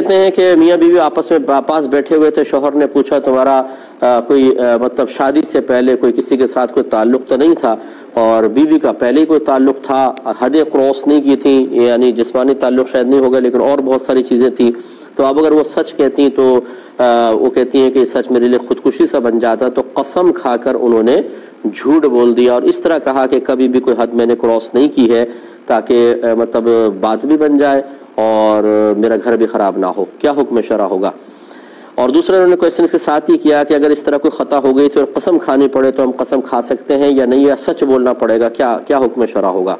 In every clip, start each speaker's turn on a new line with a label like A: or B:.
A: कहते हैं कि मियाँ बीवी आपस में पास बैठे हुए थे, शौहर ने पूछा तुम्हारा कोई मतलब शादी से पहले कोई किसी के साथ कोई ताल्लुक तो नहीं था, और बीवी का पहले ही कोई ताल्लुक था, हदें क्रॉस नहीं की थी, यानी जिस्मानी ताल्लुक शायद नहीं होगा लेकिन और बहुत सारी चीज़ें थी। तो अब अगर वो सच कहती तो वो कहती हैं कि सच मेरे लिए खुदकुशी सा बन जाता, तो कसम खाकर उन्होंने झूठ बोल दिया और इस तरह कहा कि कभी भी कोई हद मैंने क्रॉस नहीं की है, ताकि मतलब बात भी बन जाए और मेरा घर भी ख़राब ना हो। क्या हुक्म शरा होगा? और दूसरा उन्होंने क्वेश्चन इसके साथ ही किया कि अगर इस तरह कोई ख़ता हो गई तो कसम खानी पड़े तो हम कसम खा सकते हैं या नहीं, या सच बोलना पड़ेगा, क्या हुक्म शरा होगा?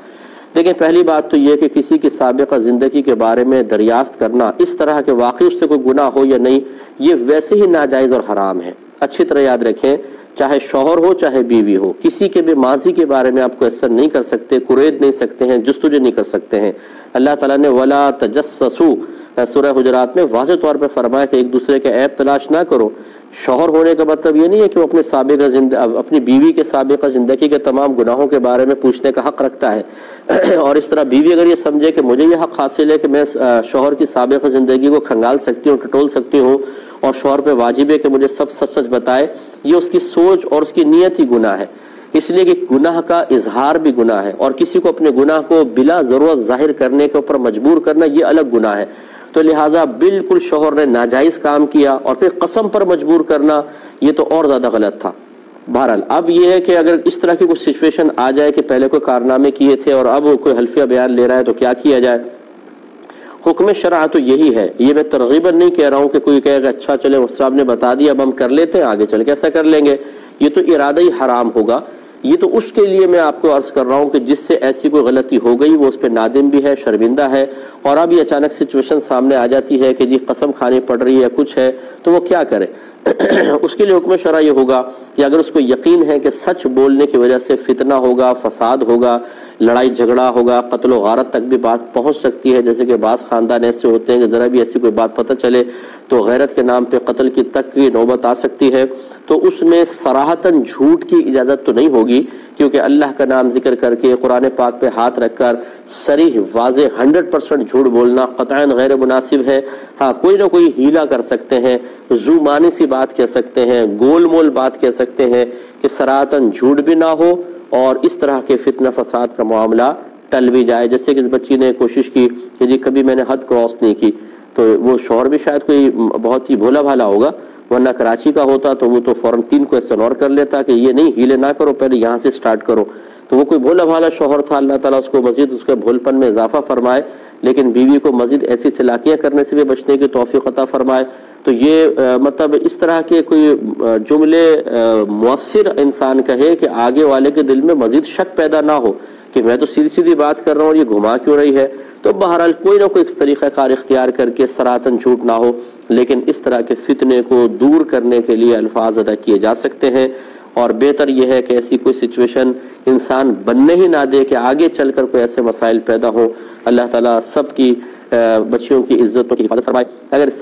A: देखिए, पहली बात तो ये कि किसी की साबिक़ा ज़िंदगी के बारे में दरियाफ्त करना इस तरह के वाकई उससे कोई गुनाह हो या नहीं, ये वैसे ही नाजायज़ और हराम है। अच्छी तरह याद रखें, चाहे शौहर हो चाहे बीवी हो, किसी के भी माजी के बारे में आप क्वेश्चन नहीं कर सकते, कुरेद नहीं सकते हैं, जुस्तुजू नहीं कर सकते हैं। अल्लाह ताला ने वला तजस्ससू सूरह हुजरात में वाज़ेह तौर पर फरमाया कि एक दूसरे के ऐब तलाश ना करो। शौहर होने का मतलब ये नहीं है कि वो अपनी बीवी के साबिक़ा ज़िंदगी के तमाम गुनाहों के बारे में पूछने का हक़ रखता है और इस तरह बीवी अगर ये समझे कि मुझे ये हक़ हासिल है कि मैं शौहर की साबिक़ा ज़िंदगी को खंगाल सकती हूँ, टटोल सकती हूँ और शौहर पे वाजिब है कि मुझे सब सच सच बताए, ये उसकी सोच और उसकी नीयत ही गुनाह है। इसलिए कि गुनाह का इजहार भी गुनाह है और किसी को अपने गुनाह को बिला ज़रूरत जाहिर करने के ऊपर मजबूर करना ये अलग गुनाह है। तो लिहाजा बिल्कुल शौहर ने नाजायज़ काम किया और फिर कसम पर मजबूर करना ये तो और ज़्यादा गलत था। बहरहाल अब ये है कि अगर इस तरह की कुछ सिचुएशन आ जाए कि पहले कोई कारनामे किए थे और अब कोई हल्फिया बयान ले रहा है तो क्या किया जाए? हुक्म शरअ तो यही है। ये मैं तरगीबन नहीं कह रहा हूँ कि कोई कहेगा अच्छा चले मुफ्ती साहब ने बता दिया अब हम कर लेते हैं, आगे चल के ऐसा कर लेंगे, ये तो इरादा ही हराम होगा। ये तो उसके लिए मैं आपको अर्ज कर रहा हूँ कि जिससे ऐसी कोई गलती हो गई वो उस पर नादिम भी है, शर्मिंदा है, और अब ये अचानक सिचुएशन सामने आ जाती है कि जी कसम खानी पड़ रही है कुछ है, तो वो क्या करे? उसके लिए हुक्म शरअ ये होगा कि अगर उसको यकीन है कि सच बोलने की वजह से फितना होगा, फसाद होगा, लड़ाई झगड़ा होगा, कत्ल व गारत तक भी बात पहुंच सकती है, जैसे कि बाज़ ख़ानदान ऐसे होते हैं कि ज़रा भी ऐसी कोई बात पता चले तो गैरत के नाम पे कत्ल की तक की नौबत आ सकती है, तो उसमें सराहतन झूठ की इजाज़त तो नहीं होगी, क्योंकि अल्लाह का नाम जिक्र करके कुरान पाक पे हाथ रखकर सरीह वाज़े 100% झूठ बोलना क़तअन गैर मुनासिब है। हाँ, कोई ना कोई हीला कर सकते हैं, ज़ुमानी सी बात कह सकते हैं, गोल मोल बात कह सकते हैं कि सराहतन झूठ भी ना हो और इस तरह के फितना फसाद का मामला टल भी जाए। जैसे कि इस बच्ची ने कोशिश की कि जी कभी मैंने हद क्रॉस नहीं की, तो वो शौहर भी शायद कोई बहुत ही भोला भाला होगा, वरना कराची का होता तो वो तो फौरन 3 क्वेश्चन और कर लेता कि ये नहीं, हीले ना करो, पहले यहाँ से स्टार्ट करो। तो वो कोई भोला भाला शौहर था, अल्लाह ताला उसको मजीद उसके भोलपन में इजाफा फरमाए, लेकिन बीवी को मजीद ऐसी चालाकियाँ करने से भी बचने की तौफीक अता फरमाए। तो ये मतलब इस तरह के कोई जुमले मुअस्सिर इंसान कहे कि आगे वाले के दिल में मजीद शक पैदा ना हो कि मैं तो सीधी सीधी बात कर रहा हूँ और ये घुमा क्यों रही है। तो बहरहाल कोई ना कोई तरीक़ा कार इख्तियार करके सरातन झूठ ना हो, लेकिन इस तरह के फितने को दूर करने के लिए अल्फाज अदा किए जा सकते हैं। और बेहतर यह है कि ऐसी कोई सिचुएशन इंसान बनने ही ना दे कि आगे चलकर कोई ऐसे मसाइल पैदा हो। अल्लाह ताला सब की बच्चियों की इज्जतों की हिफाजत फरमाए। अगर